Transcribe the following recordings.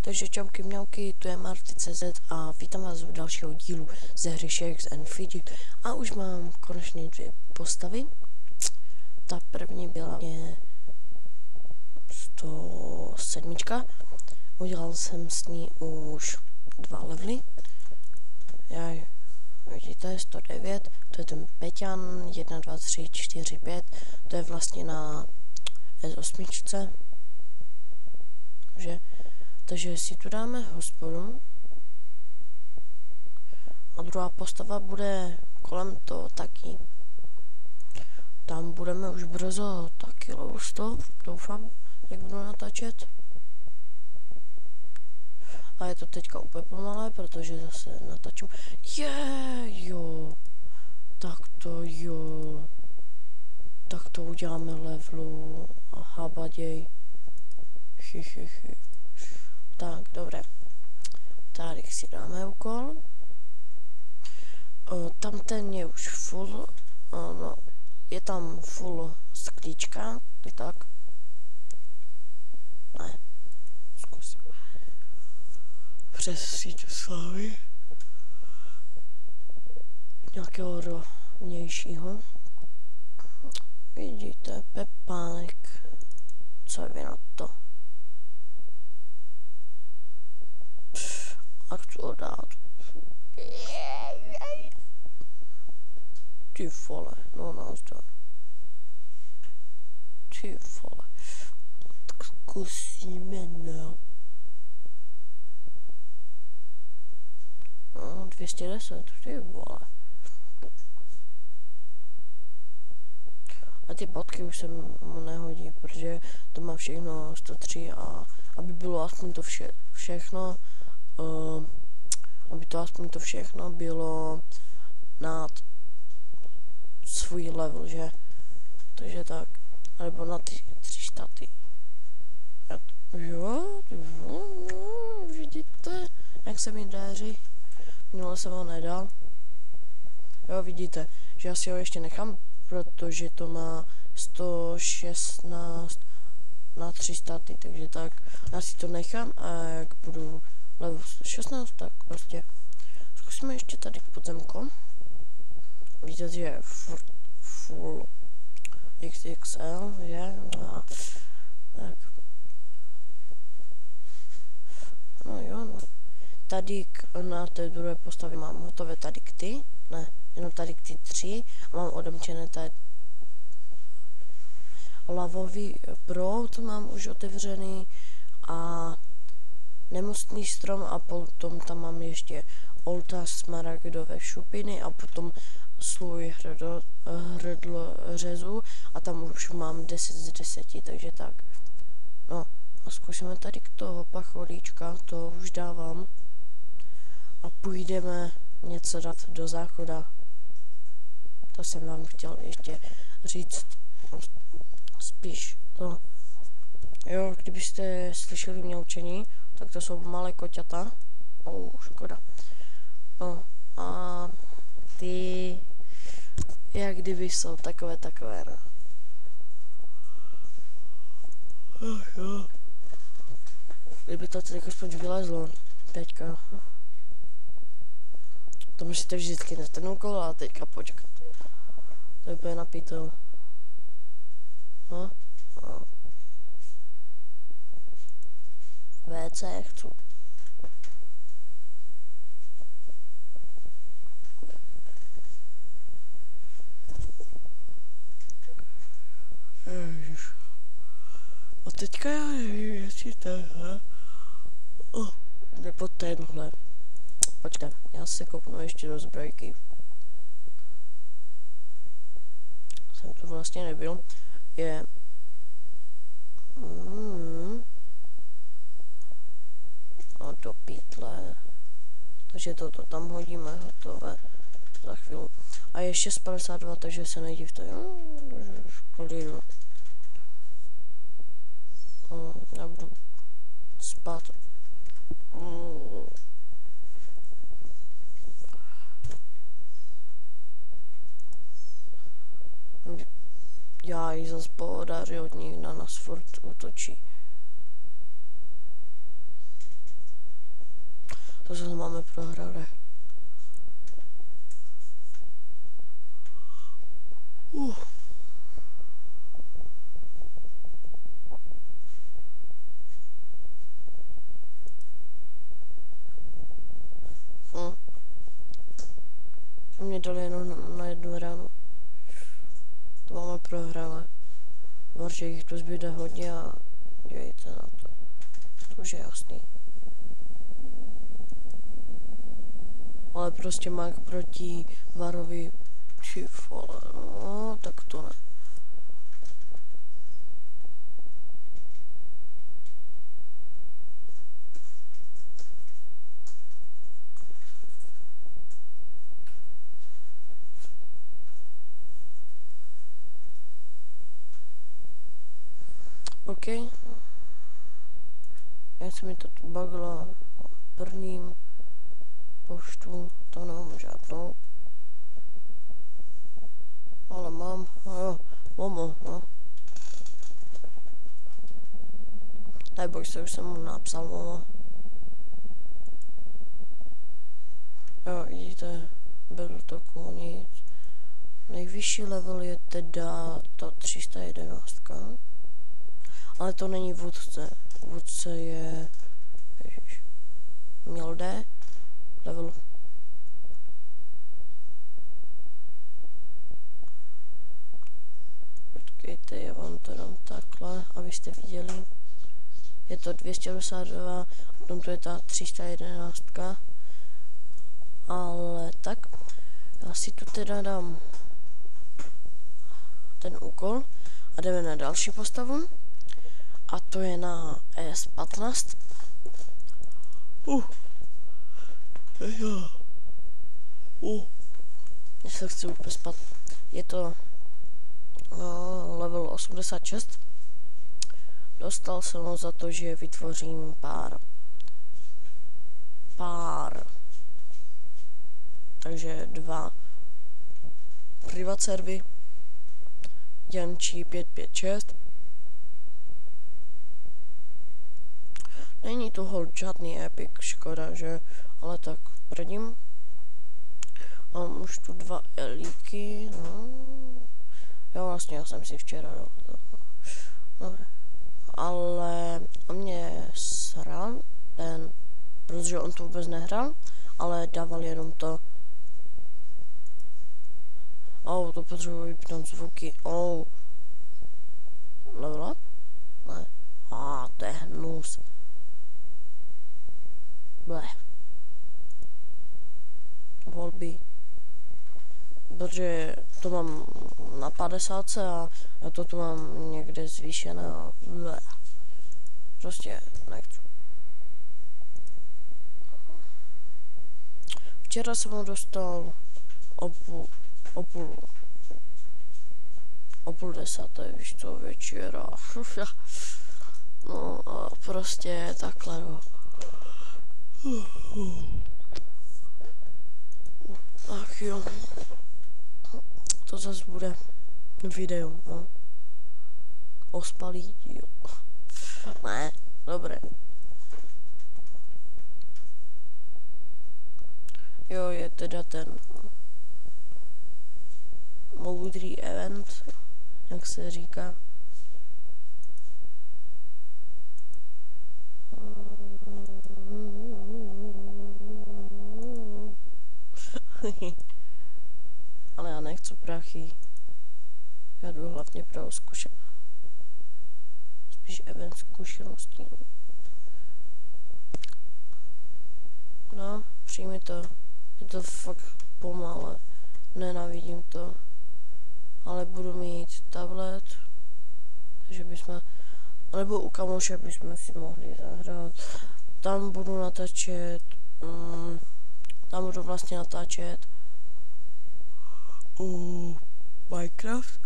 Takže čauky mňauky, tu je Marty.cz a vítám vás v dalšího dílu ze hry Shakes and Fidget. A už mám konečně 2 postavy. Ta první byla 107. Udělal jsem s ní už 2 levely. Vidíte, 109, to je ten Peťan, 1, 2, 3, 4, 5, to je vlastně na S8. Takže si tu dáme hospodu. A druhá postava bude kolem toho taky. Tam budeme už brzo taky level 100, doufám, jak budu natáčet. A je to teďka úplně pomalé, protože zase natáčím. Jo. Tak to uděláme levelu. Aha, baděj. Tak, dobré. Tady si dáme úkol. Tam ten je už full. No, je tam full sklíčka. Tak. Ne. Zkusím. Přes síť slávy. Nějakého rovnějšího. Vidíte, Pepánek. Co vy na to? A chci ho dát. Ty vole, no nazdar. Ty vole. Tak zkusíme, no. 210, ty vole. A ty bodky už se mu nehodí, protože to má všechno 103 a aby bylo aspoň to všechno, aby to aspoň to všechno bylo nad svůj level, že? Takže tak, alebo na ty 3 staty. Jo, vidíte, jak se mi daří. Minule jsem ho nedal. Jo, vidíte, že já si ho ještě nechám, protože to má 116 na 3 staty, takže tak já si to nechám a jak budu level 16, tak prostě zkusíme ještě tady podzemko. Vidíte, že je full XXL, že? No, tak. No jo, no. Tady na té druhé postavě mám hotové tady ty, ne, jenom tady ty 3 a mám odemčené tady lavový proud mám už otevřený a nemocný strom a potom tam mám ještě oltář smaragdové šupiny a potom slůj hrdlořezů a tam už mám 10 z 10, takže tak. No a zkusíme tady k toho pacholíčka, to už dávám a půjdeme něco dát do záchoda. To jsem vám chtěl ještě říct. Spíš to. Jo, kdybyste slyšeli mňaučení, tak to jsou malé koťata. Škoda. No, a ty, jak kdyby jsou takové, no. Jo. Kdyby to teď aspoň vylezlo, teďka. To musíte vždycky na ten úkol a teďka počkat. To je úplně napítel. No. WC chci. Ježiš. A teďka já nevím, jestli takhle. Nebo tenhle. Počkej, já se kouknu ještě do zbrojky. Jsem tu vlastně nebyl. Je... A do pytle. Takže toto tam hodíme, hotové. Za chvíli. A je 6:52, takže se nedivte. Klidu. Já budu spát. Já ji zase pohodaři od ní na nás furt útočí. To zase máme prohrané. Mě dali jenom na jednu ránu. To máme prohrané. Protože jich tu zbyde hodně a dějte na to. To už je jasný. Ale prostě Mák proti Varovi, či vole, no, tak to ne. OK. Já se mi to tu bagla prvním poštu, to nemám žádnou. Ale mám, jo, Momo, no. Neboj se, už jsem mu napsal Momo. Jo, vidíte, bez útoku nic. Nejvyšší level je teda ta 311. Ale to není vůdce. Vůdce je... Ježiš. Měl D. Level. Počkejte, já vám to dám takhle, abyste viděli. Je to 282, potom to je ta 311. Ale tak, já si tu teda dám ten úkol a jdeme na další postavu. A to je na ES15. Já se chci úplně spat. Je to level 86. Dostal jsem ho za to, že vytvořím pár. Takže 2 privat servy. Jančí 556. Není to hold žádný epic, škoda, že? Ale tak prvním. Mám už tu 2 elíky, no. Jo, vlastně já jsem si včera dal to. Dobré. Ale on mě sral ten, protože on to vůbec nehrál, ale dával jenom to. To potřebuji vypnout zvuky. Level up? Ne. To je hnus. Bleh. Volby. Protože to mám na 50 a já to tu mám někde zvýšené a bleh. Prostě nechci. Včera jsem ho dostal o půl desáté, víš co, večera. No a prostě takhle, no. Ach jo. To zase bude video, no. Ospalý, jo. Ne, dobré. Jo, je teda ten moudrý event, jak se říká. Ale já nechci prachy. Já jdu hlavně pro spíš event zkušeností. No, přijmi to. Je to fakt pomalé. Nenávidím to. Ale budu mít tablet. Takže bychom... Nebo u kamoše bychom si mohli zahrát. Tam budu natáčet... tam budu vlastně natáčet... Minecraft.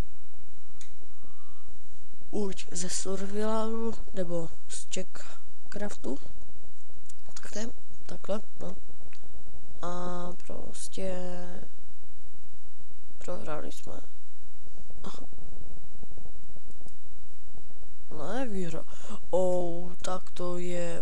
Buď ze survivalu, nebo z Jackcraftu. Takhle, no. A prostě... Prohráli jsme. Ne, výhra. Tak to je...